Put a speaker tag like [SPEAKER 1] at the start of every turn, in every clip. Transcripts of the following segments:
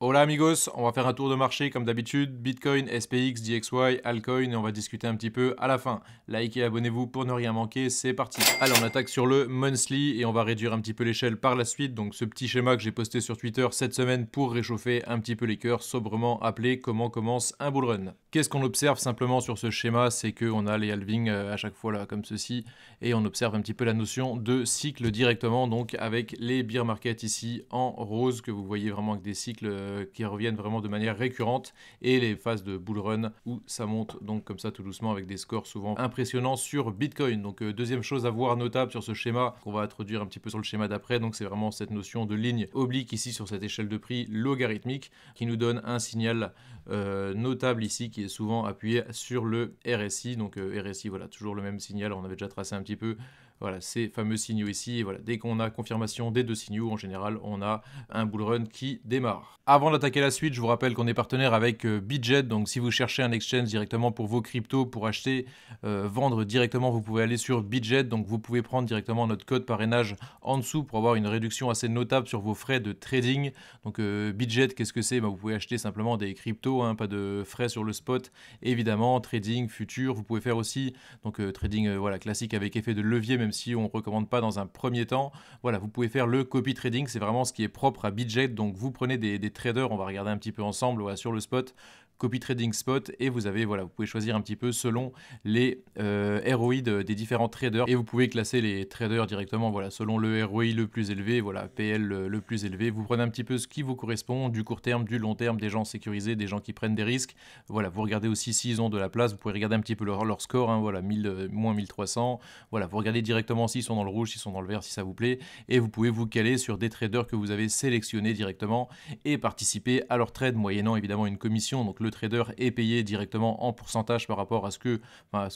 [SPEAKER 1] Hola amigos, on va faire un tour de marché comme d'habitude, Bitcoin, SPX, DXY, Altcoin et on va discuter un petit peu à la fin. Likez et abonnez-vous pour ne rien manquer, c'est parti. Allez, on attaque sur le monthly et on va réduire un petit peu l'échelle par la suite. Donc ce petit schéma que j'ai posté sur Twitter cette semaine pour réchauffer un petit peu les cœurs, sobrement appelé comment commence un bull run. Qu'est-ce qu'on observe simplement sur ce schéma, c'est qu'on a les halvings à chaque fois là comme ceci et on observe un petit peu la notion de cycle directement, donc avec les bear market ici en rose que vous voyez vraiment avec des cycles qui reviennent vraiment de manière récurrente et les phases de bull run où ça monte donc comme ça tout doucement avec des scores souvent impressionnants sur Bitcoin. Donc deuxième chose à voir notable sur ce schéma qu'on va introduire un petit peu sur le schéma d'après, donc c'est vraiment cette notion de ligne oblique ici sur cette échelle de prix logarithmique qui nous donne un signal notable ici qui est souvent appuyé sur le RSI. Donc RSI, voilà, toujours le même signal, on avait déjà tracé un petit peu. Voilà, ces fameux signaux ici, et voilà, dès qu'on a confirmation des deux signaux, en général, on a un bull run qui démarre. Avant d'attaquer la suite, je vous rappelle qu'on est partenaire avec Bitget, donc si vous cherchez un exchange directement pour vos cryptos, pour acheter, vendre directement, vous pouvez aller sur Bitget, donc vous pouvez prendre directement notre code parrainage en dessous pour avoir une réduction assez notable sur vos frais de trading. Donc Bitget, qu'est-ce que c'est? Vous pouvez acheter simplement des cryptos, hein, pas de frais sur le spot, évidemment, trading, futur, vous pouvez faire aussi, donc trading voilà, classique avec effet de levier, même si on ne recommande pas dans un premier temps. Voilà, vous pouvez faire le copy trading, c'est vraiment ce qui est propre à Bitget. Donc vous prenez des traders, on va regarder un petit peu ensemble voilà, sur le spot, copy trading spot, et vous avez voilà, vous pouvez choisir un petit peu selon les ROI des différents traders, et vous pouvez classer les traders directement voilà, selon le ROI le plus élevé, voilà, PL le plus élevé. Vous prenez un petit peu ce qui vous correspond, du court terme, du long terme, des gens sécurisés, des gens qui prennent des risques. Voilà, vous regardez aussi s'ils ont de la place, vous pouvez regarder un petit peu leur score, hein, voilà, 1000, moins 1300. Voilà, vous regardez directement s'ils sont dans le rouge, s'ils sont dans le vert, si ça vous plaît, et vous pouvez vous caler sur des traders que vous avez sélectionnés directement et participer à leur trade moyennant évidemment une commission. Donc le trader est payé directement en pourcentage par rapport à ce que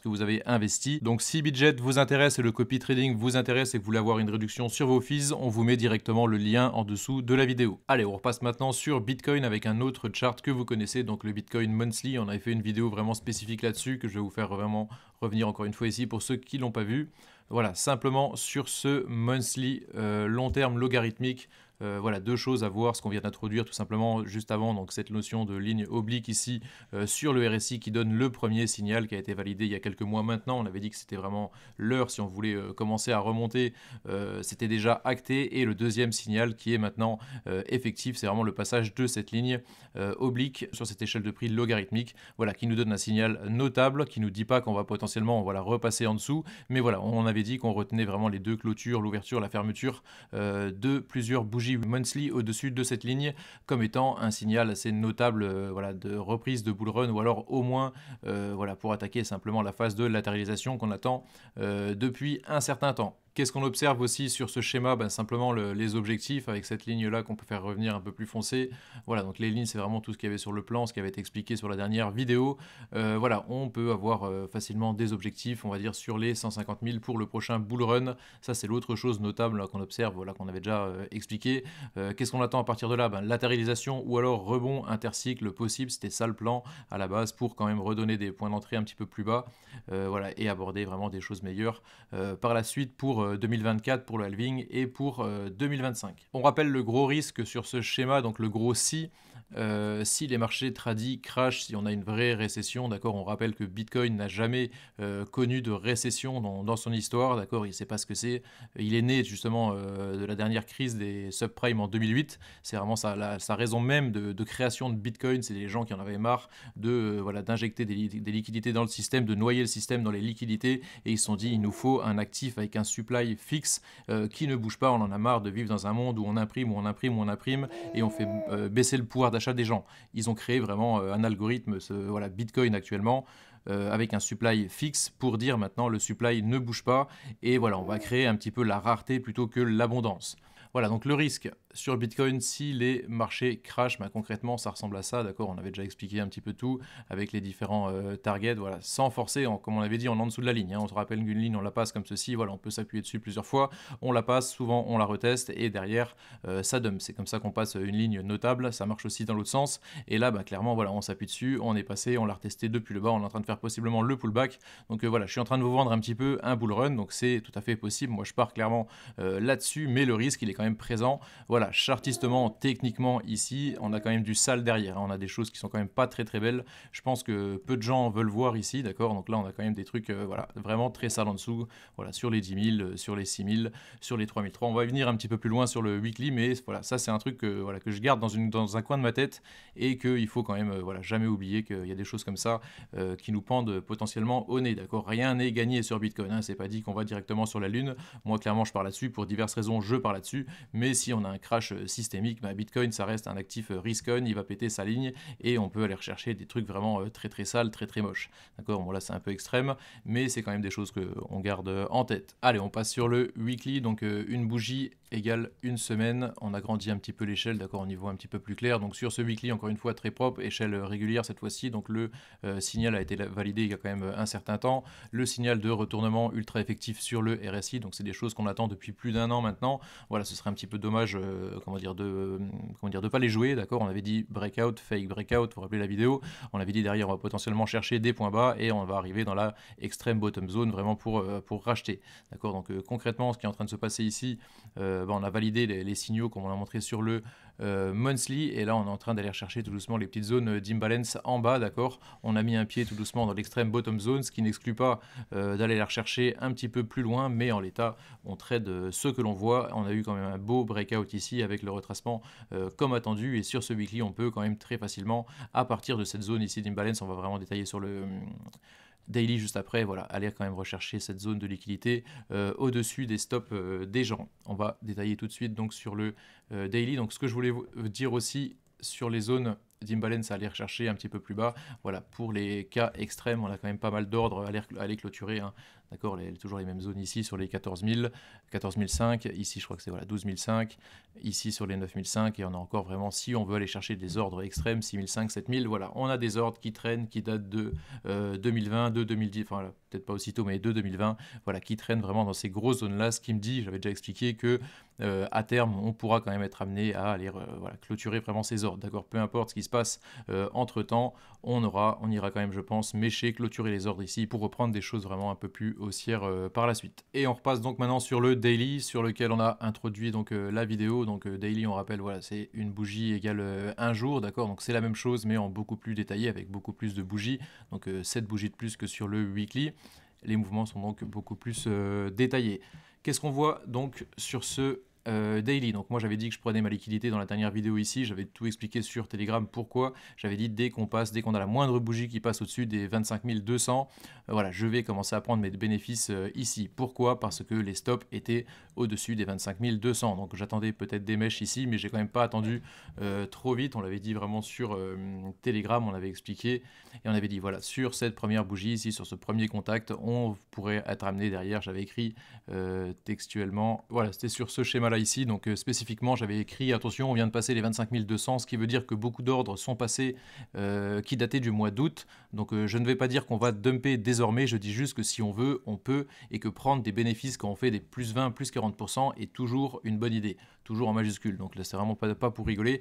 [SPEAKER 1] vous avez investi. Donc si Bitget vous intéresse et le copy trading vous intéresse et que vous voulez avoir une réduction sur vos fees, on vous met directement le lien en dessous de la vidéo. Allez, on repasse maintenant sur Bitcoin avec un autre chart que vous connaissez, donc le Bitcoin Monthly. On avait fait une vidéo vraiment spécifique là-dessus que je vais vous faire vraiment revenir encore une fois ici pour ceux qui l'ont pas vu. Voilà, simplement sur ce monthly long terme logarithmique, voilà, deux choses à voir, ce qu'on vient d'introduire tout simplement juste avant, donc cette notion de ligne oblique ici sur le RSI qui donne le premier signal qui a été validé il y a quelques mois maintenant. On avait dit que c'était vraiment l'heure si on voulait commencer à remonter, c'était déjà acté, et le deuxième signal qui est maintenant effectif, c'est vraiment le passage de cette ligne oblique sur cette échelle de prix logarithmique, voilà, qui nous donne un signal notable, qui nous dit pas qu'on va potentiellement voilà, repasser en dessous, mais voilà, on avait dit qu'on retenait vraiment les deux clôtures, l'ouverture, la fermeture de plusieurs bougies monthly au-dessus de cette ligne comme étant un signal assez notable voilà, de reprise de bull run, ou alors au moins voilà, pour attaquer simplement la phase de latéralisation qu'on attend depuis un certain temps. Qu'est-ce qu'on observe aussi sur ce schéma? Simplement les objectifs avec cette ligne-là qu'on peut faire revenir un peu plus foncée. Voilà, donc les lignes, c'est vraiment tout ce qu'il y avait sur le plan, ce qui avait été expliqué sur la dernière vidéo. Voilà, on peut avoir facilement des objectifs, on va dire, sur les 150 000 pour le prochain bull run. Ça, c'est l'autre chose notable qu'on observe, voilà, qu'on avait déjà expliqué. Qu'est-ce qu'on attend à partir de là? Latéralisation ou alors rebond intercycle possible. C'était ça le plan à la base pour quand même redonner des points d'entrée un petit peu plus bas. Voilà, et aborder vraiment des choses meilleures par la suite pour 2024 pour le halving et pour 2025. On rappelle le gros risque sur ce schéma, donc le gros si les marchés tradis crashent, si on a une vraie récession, d'accord, on rappelle que Bitcoin n'a jamais connu de récession dans son histoire, d'accord, il ne sait pas ce que c'est, il est né justement de la dernière crise des subprimes en 2008, c'est vraiment sa raison même de création de Bitcoin, c'est les gens qui en avaient marre de voilà, d'injecter des liquidités dans le système, de noyer le système dans les liquidités, et ils se sont dit il nous faut un actif avec un supply fixe qui ne bouge pas, on en a marre de vivre dans un monde où on imprime, où on imprime, où on imprime, et on fait baisser le pouvoir d'achat des gens. Ils ont créé vraiment un algorithme, voilà, Bitcoin actuellement, avec un supply fixe pour dire maintenant le supply ne bouge pas, et voilà, on va créer un petit peu la rareté plutôt que l'abondance. Voilà, donc le risque sur Bitcoin, si les marchés crashent, concrètement, ça ressemble à ça, d'accord? On avait déjà expliqué un petit peu tout avec les différents targets, voilà, sans forcer, comme on avait dit, en dessous de la ligne. Hein. On se rappelle qu'une ligne, on la passe comme ceci, voilà, on peut s'appuyer dessus plusieurs fois, on la passe, souvent on la reteste, et derrière, ça dump. C'est comme ça qu'on passe une ligne notable, ça marche aussi dans l'autre sens, et là, clairement, voilà, on s'appuie dessus, on est passé, on l'a retesté depuis le bas, on est en train de faire possiblement le pullback. Donc voilà, je suis en train de vous vendre un petit peu un bull run, donc c'est tout à fait possible. Moi, je pars clairement là-dessus, mais le risque, il est quand même présent. Voilà, voilà, chartistement, techniquement ici, on a quand même du sale derrière, hein. On a des choses qui sont quand même pas très très belles. Je pense que peu de gens veulent voir ici, d'accord. Donc là, on a quand même des trucs, voilà, vraiment très sales en dessous. Voilà, sur les 10 000, sur les 6 000, sur les 3003. On va y venir un petit peu plus loin sur le weekly, mais voilà, ça c'est un truc voilà, que je garde dans un coin de ma tête et qu'il faut quand même voilà, jamais oublier qu'il y a des choses comme ça qui nous pendent potentiellement au nez, d'accord. Rien n'est gagné sur Bitcoin, hein. C'est pas dit qu'on va directement sur la lune. Moi, clairement, je pars là-dessus pour diverses raisons, je pars là-dessus. Mais si on a un crash systémique, bah, Bitcoin, ça reste un actif risk-on, il va péter sa ligne et on peut aller rechercher des trucs vraiment très très sales, très très moches. D'accord, bon là c'est un peu extrême, mais c'est quand même des choses qu'on garde en tête. Allez, on passe sur le weekly, donc une bougie égale une semaine. On agrandit un petit peu l'échelle, d'accord, on y voit un petit peu plus clair. Donc sur ce weekly, encore une fois très propre, échelle régulière cette fois-ci. Donc le signal a été validé il y a quand même un certain temps. Le signal de retournement ultra effectif sur le RSI, donc c'est des choses qu'on attend depuis plus d'1 an maintenant. Voilà, ce serait un petit peu dommage, comment dire, de pas les jouer, d'accord. On avait dit breakout, fake breakout, vous vous rappelez la vidéo. On avait dit derrière, on va potentiellement chercher des points bas et on va arriver dans la extreme bottom zone vraiment pour racheter, d'accord. Donc concrètement, ce qui est en train de se passer ici, on a validé les signaux comme on l'a montré sur le monthly, et là on est en train d'aller chercher tout doucement les petites zones d'imbalance en bas, d'accord. On a mis un pied tout doucement dans l'extrême bottom zone, ce qui n'exclut pas d'aller la rechercher un petit peu plus loin, mais en l'état on trade ce que l'on voit. On a eu quand même un beau breakout ici avec le retracement comme attendu, et sur ce weekly on peut quand même très facilement, à partir de cette zone ici d'imbalance, on va vraiment détailler sur le daily juste après, voilà, aller quand même rechercher cette zone de liquidité au-dessus des stops des gens. On va détailler tout de suite donc sur le daily. Donc ce que je voulais vous dire aussi sur les zones d'imbalance à aller rechercher un petit peu plus bas, voilà, pour les cas extrêmes, on a quand même pas mal d'ordres à aller clôturer, hein. D'accord, toujours les mêmes zones ici sur les 14 000, 14 500, ici je crois que c'est voilà, 12 500, ici sur les 9 500, et on a encore vraiment, si on veut aller chercher des ordres extrêmes, 6 500, 7 000, voilà, on a des ordres qui traînent, qui datent de 2020, de 2010, enfin voilà, peut-être pas aussitôt, mais de 2020, voilà, qui traînent vraiment dans ces grosses zones-là, ce qui me dit, j'avais déjà expliqué que à terme, on pourra quand même être amené à aller voilà, clôturer vraiment ces ordres, d'accord, peu importe ce qui se passe entre-temps, on ira quand même, je pense, mécher, clôturer les ordres ici pour reprendre des choses vraiment un peu plus haussières par la suite. Et on repasse donc maintenant sur le daily, sur lequel on a introduit donc la vidéo. Donc daily, on rappelle, voilà, c'est une bougie égale un jour, d'accord. Donc c'est la même chose, mais en beaucoup plus détaillé, avec beaucoup plus de bougies. Donc 7 bougies de plus que sur le weekly. Les mouvements sont donc beaucoup plus détaillés. Qu'est-ce qu'on voit donc sur ce daily? Donc moi j'avais dit que je prenais ma liquidité dans la dernière vidéo ici, j'avais tout expliqué sur Telegram pourquoi. J'avais dit dès qu'on a la moindre bougie qui passe au-dessus des 25 200, voilà, je vais commencer à prendre mes bénéfices ici. Pourquoi? Parce que les stops étaient au-dessus des 25 200. Donc j'attendais peut-être des mèches ici, mais j'ai quand même pas attendu trop vite. On l'avait dit vraiment sur Telegram, on l'avait expliqué, et on avait dit voilà, sur cette première bougie ici, sur ce premier contact, on pourrait être amené derrière. J'avais écrit textuellement, voilà, c'était sur ce schéma là ici, donc spécifiquement j'avais écrit attention, on vient de passer les 25 200, ce qui veut dire que beaucoup d'ordres sont passés qui dataient du mois d'août. Donc je ne vais pas dire qu'on va dumper désormais, je dis juste que si on veut, on peut, et que prendre des bénéfices quand on fait des plus 20, plus 40% est toujours une bonne idée, toujours en majuscule. Donc là c'est vraiment pas pour rigoler.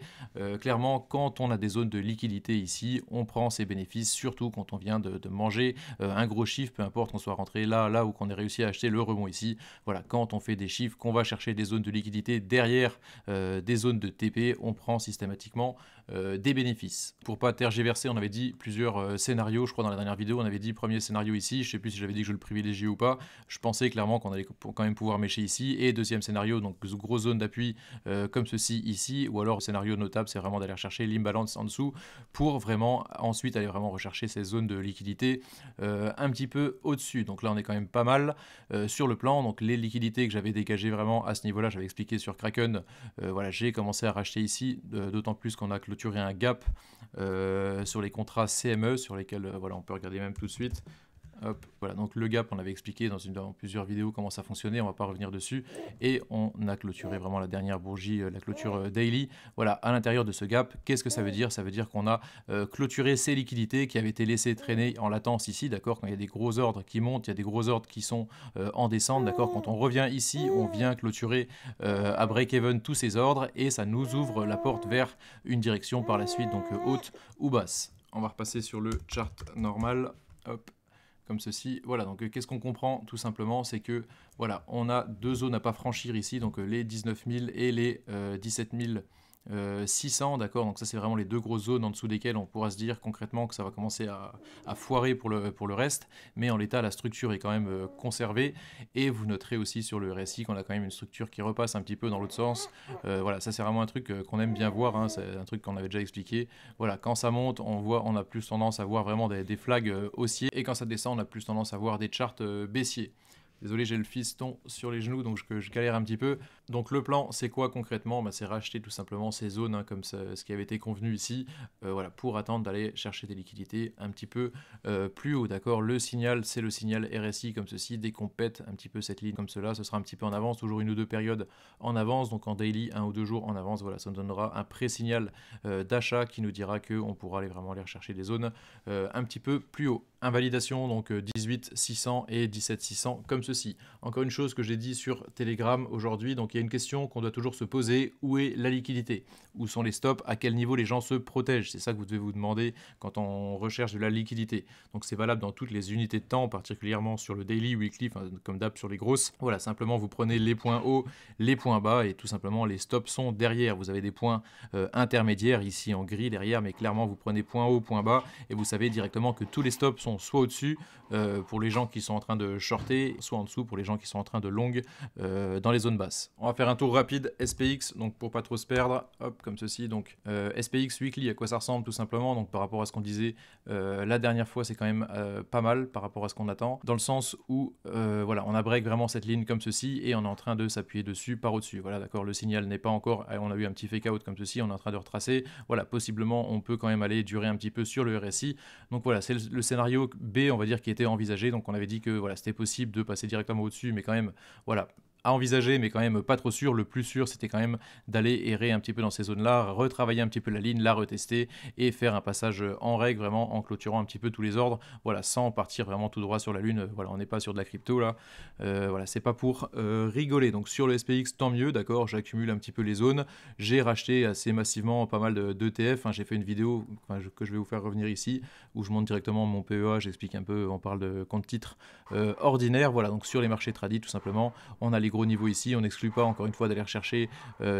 [SPEAKER 1] Clairement, quand on a des zones de liquidité ici, on prend ces bénéfices, surtout quand on vient de manger un gros chiffre, peu importe qu'on soit rentré là ou qu'on ait réussi à acheter le rebond ici. Voilà, quand on fait des chiffres, qu'on va chercher des zones de liquidité derrière des zones de TP, on prend systématiquement des bénéfices. Pour pas tergiverser, on avait dit plusieurs scénarios, je crois dans la dernière vidéo, on avait dit premier scénario ici, je sais plus si j'avais dit que je le privilégiais ou pas, je pensais clairement qu'on allait quand même pouvoir mécher ici, et deuxième scénario, donc grosse zone d'appui comme ceci ici, ou alors scénario notable, c'est vraiment d'aller chercher l'imbalance en dessous pour vraiment ensuite aller vraiment rechercher ces zones de liquidité un petit peu au-dessus. Donc là on est quand même pas mal sur le plan. Donc les liquidités que j'avais dégagées vraiment à ce niveau-là, j'avais expliqué sur Kraken, voilà, j'ai commencé à racheter ici, d'autant plus qu'on a clôturé un gap sur les contrats CME sur lesquels voilà, on peut regarder même tout de suite. Hop, voilà, donc le gap, on avait expliqué dans plusieurs vidéos comment ça fonctionnait, on va pas revenir dessus, et on a clôturé vraiment la dernière bougie, la clôture daily. Voilà, à l'intérieur de ce gap, qu'est-ce que ça veut dire? Ça veut dire qu'on a clôturé ces liquidités qui avaient été laissées traîner en latence ici, d'accord. Quand il y a des gros ordres qui montent, il y a des gros ordres qui sont en descente, d'accord. Quand on revient ici, on vient clôturer à break-even tous ces ordres, et ça nous ouvre la porte vers une direction par la suite, donc haute ou basse. On va repasser sur le chart normal, hop. comme ceci. Voilà, donc qu'est-ce qu'on comprend tout simplement, c'est que voilà, on a deux zones à pas franchir ici, donc les 19 000 et les 17 600, d'accord, donc ça c'est vraiment les deux grosses zones en dessous desquelles on pourra se dire concrètement que ça va commencer à foirer pour le reste, mais en l'état la structure est quand même conservée, et vous noterez aussi sur le RSI qu'on a quand même une structure qui repasse un petit peu dans l'autre sens. Voilà, ça c'est vraiment un truc qu'on aime bien voir, hein, c'est un truc qu'on avait déjà expliqué. Voilà, quand ça monte, on a plus tendance à voir vraiment des flags haussiers, et quand ça descend, on a plus tendance à voir des charts baissiers. Désolé, j'ai le fiston sur les genoux, donc je galère un petit peu. Donc le plan, c'est quoi concrètement? Bah, c'est racheter tout simplement ces zones, hein, comme ce qui avait été convenu ici, voilà, pour attendre d'aller chercher des liquidités un petit peu plus haut, d'accord? Le signal, c'est le signal RSI comme ceci. Dès qu'on pète un petit peu cette ligne comme cela, ce sera un petit peu en avance, toujours une ou deux périodes en avance, donc en daily, 1 ou 2 jours en avance. Voilà, ça nous donnera un pré-signal d'achat qui nous dira qu'on pourra vraiment aller rechercher des zones un petit peu plus haut. Invalidation, donc 18 600 et 17 600 comme ceci. Encore une chose que j'ai dit sur Telegram aujourd'hui, donc il y a une question qu'on doit toujours se poser: où est la liquidité? Où sont les stops? À quel niveau les gens se protègent? C'est ça que vous devez vous demander quand on recherche de la liquidité. Donc c'est valable dans toutes les unités de temps, particulièrement sur le daily, weekly, comme d'hab sur les grosses. Voilà, simplement vous prenez les points hauts, les points bas, et tout simplement les stops sont derrière. Vous avez des points intermédiaires ici en gris derrière, mais clairement vous prenez point haut, point bas, et vous savez directement que tous les stops sont soit au-dessus pour les gens qui sont en train de shorter, soit en dessous pour les gens qui sont en train de long dans les zones basses. On va faire un tour rapide SPX, donc pour pas trop se perdre, hop, comme ceci. Donc SPX weekly, à quoi ça ressemble tout simplement? Donc par rapport à ce qu'on disait la dernière fois, c'est quand même pas mal par rapport à ce qu'on attend, dans le sens où voilà, on a break vraiment cette ligne comme ceci, et on est en train de s'appuyer dessus par au-dessus. Voilà, d'accord, le signal n'est pas encore, on a eu un petit fake out comme ceci, on est en train de retracer. Voilà, possiblement on peut quand même aller durer un petit peu sur le RSI. Donc voilà, c'est le scénario B, on va dire, qui était envisagé. Donc on avait dit que voilà, c'était possible de passer directement au-dessus, mais quand même, voilà, à envisager, mais quand même pas trop sûr. Le plus sûr, c'était quand même d'aller errer un petit peu dans ces zones-là, retravailler un petit peu la ligne, la retester et faire un passage en règle, vraiment en clôturant un petit peu tous les ordres, voilà, sans partir vraiment tout droit sur la lune. Voilà, on n'est pas sur de la crypto là, voilà, c'est pas pour rigoler. Donc sur le SPX, tant mieux, d'accord, j'accumule un petit peu les zones, j'ai racheté assez massivement pas mal d'ETF, hein. J'ai fait une vidéo que je vais vous faire revenir ici, où je monte directement mon PEA, j'explique un peu, on parle de compte titre ordinaire. Voilà, donc sur les marchés tradis, tout simplement, on a les gros niveaux ici, on n'exclut pas encore une fois d'aller rechercher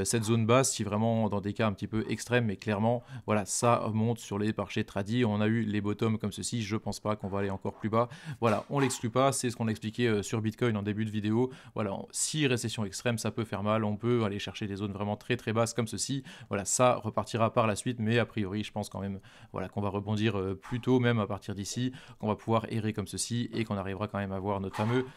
[SPEAKER 1] cette zone basse si vraiment dans des cas un petit peu extrêmes, mais clairement voilà, ça monte sur les marchés tradis. On a eu les bottoms comme ceci, je pense pas qu'on va aller encore plus bas. Voilà, on l'exclut pas, c'est ce qu'on a expliqué sur Bitcoin en début de vidéo. Voilà, si récession extrême, ça peut faire mal, on peut aller chercher des zones vraiment très très basses comme ceci. Voilà, ça repartira par la suite, mais a priori je pense quand même voilà, qu'on va rebondir plus tôt même à partir d'ici, qu'on va pouvoir errer comme ceci et qu'on arrivera quand même à voir notre fameux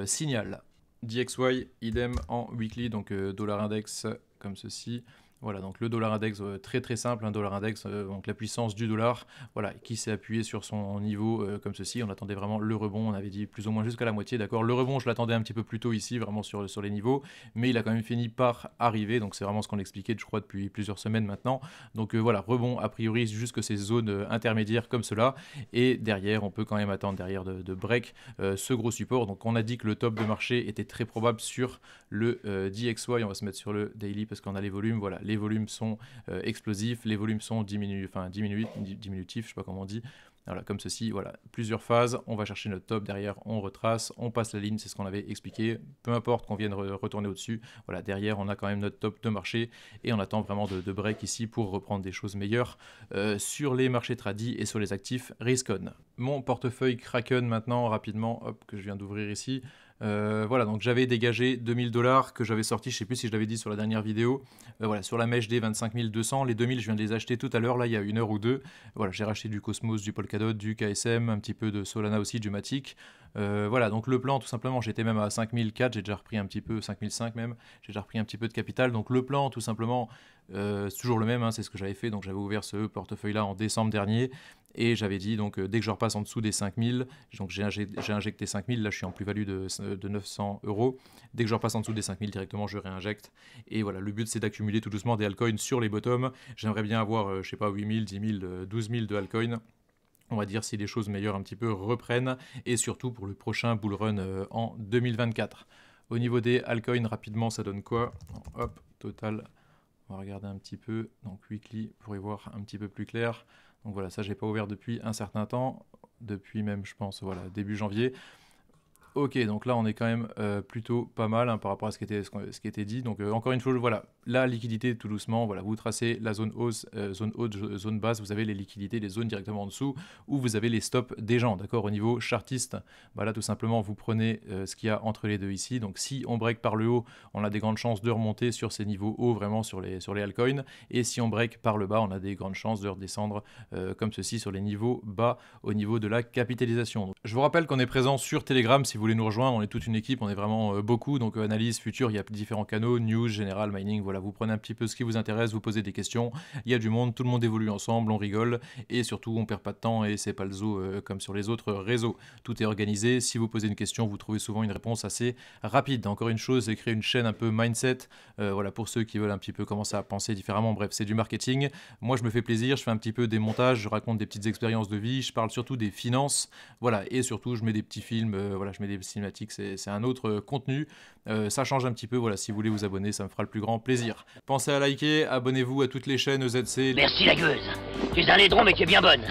[SPEAKER 1] signal. DXY, idem en weekly, donc dollar index comme ceci. Voilà, donc le dollar index, très très simple, un dollar index, donc la puissance du dollar, voilà, qui s'est appuyé sur son niveau comme ceci. On attendait vraiment le rebond, on avait dit plus ou moins jusqu'à la moitié, d'accord. Le rebond, je l'attendais un petit peu plus tôt ici, vraiment sur les niveaux, mais il a quand même fini par arriver, donc c'est vraiment ce qu'on expliquait, je crois, depuis plusieurs semaines maintenant. Donc voilà, rebond a priori jusque ces zones intermédiaires comme cela, et derrière, on peut quand même attendre derrière de break ce gros support. Donc on a dit que le top de marché était très probable sur le DXY, on va se mettre sur le daily parce qu'on a les volumes, voilà. Les volumes sont explosifs, les volumes sont diminutifs, je sais pas comment on dit. Voilà, comme ceci, voilà, plusieurs phases, on va chercher notre top, derrière on retrace, on passe la ligne, c'est ce qu'on avait expliqué, peu importe qu'on vienne retourner au-dessus, voilà, derrière on a quand même notre top de marché, et on attend vraiment de break ici pour reprendre des choses meilleures sur les marchés tradis et sur les actifs risk-on. Mon portefeuille Kraken maintenant, rapidement, hop, que je viens d'ouvrir ici. Voilà, donc j'avais dégagé 2000 $ que j'avais sorti, je sais plus si je l'avais dit sur la dernière vidéo, voilà, sur la mèche des 25 200, les 2000 je viens de les acheter tout à l'heure, là il y a 1 heure ou 2, voilà, j'ai racheté du Cosmos, du Polkadot, du KSM, un petit peu de Solana aussi, du Matic, voilà, donc le plan tout simplement, j'étais même à 5004, j'ai déjà repris un petit peu, 5005 même, j'ai déjà repris un petit peu de capital, donc le plan tout simplement, c'est toujours le même, hein, c'est ce que j'avais fait, donc j'avais ouvert ce portefeuille là en décembre dernier, et j'avais dit donc dès que je repasse en dessous des 5000, donc j'ai injecté 5000, là je suis en plus-value de 900 €, dès que je repasse en dessous des 5000 directement je réinjecte, et voilà, le but c'est d'accumuler tout doucement des altcoins sur les bottoms. J'aimerais bien avoir je sais pas 8000, 10 000, 12 000 de altcoins, on va dire, si les choses meilleures un petit peu reprennent, et surtout pour le prochain bull run en 2024. Au niveau des altcoins, rapidement, ça donne quoi? Hop, total, on va regarder un petit peu, donc weekly pour y voir un petit peu plus clair. Donc voilà, ça j'ai pas ouvert depuis un certain temps. depuis même, je pense, voilà, début janvier. Ok, donc là on est quand même plutôt pas mal hein, par rapport à ce qui était dit. Donc encore une fois, voilà, la liquidité tout doucement, voilà, vous tracez la zone hausse, zone haute, zone basse, vous avez les liquidités, les zones directement en dessous, où vous avez les stops des gens, d'accord. Au niveau chartiste, bah là tout simplement vous prenez ce qu'il y a entre les deux ici. Donc si on break par le haut, on a des grandes chances de remonter sur ces niveaux hauts, vraiment sur les altcoins. Et si on break par le bas, on a des grandes chances de redescendre comme ceci sur les niveaux bas au niveau de la capitalisation. Donc, je vous rappelle qu'on est présent sur Telegram si vous voulez nous rejoindre, on est toute une équipe, on est vraiment beaucoup, donc analyse, future, il y a différents canaux, news, général, mining, voilà, vous prenez un petit peu ce qui vous intéresse, vous posez des questions, il y a du monde, tout le monde évolue ensemble, on rigole, et surtout on perd pas de temps, et c'est pas le zoo comme sur les autres réseaux, tout est organisé, si vous posez une question, vous trouvez souvent une réponse assez rapide. Encore une chose, c'est créer une chaîne un peu mindset, voilà, pour ceux qui veulent un petit peu commencer à penser différemment, bref, c'est du marketing, moi je me fais plaisir, je fais un petit peu des montages, je raconte des petites expériences de vie, je parle surtout des finances, voilà, et surtout je mets des petits films, voilà, je mets des cinématiques, c'est un autre contenu, ça change un petit peu, voilà, si vous voulez vous abonner, ça me fera le plus grand plaisir. Pensez à liker, abonnez-vous à toutes les chaînes EZC.
[SPEAKER 2] Merci la gueuse. Tu es un laidron mais tu es bien bonne.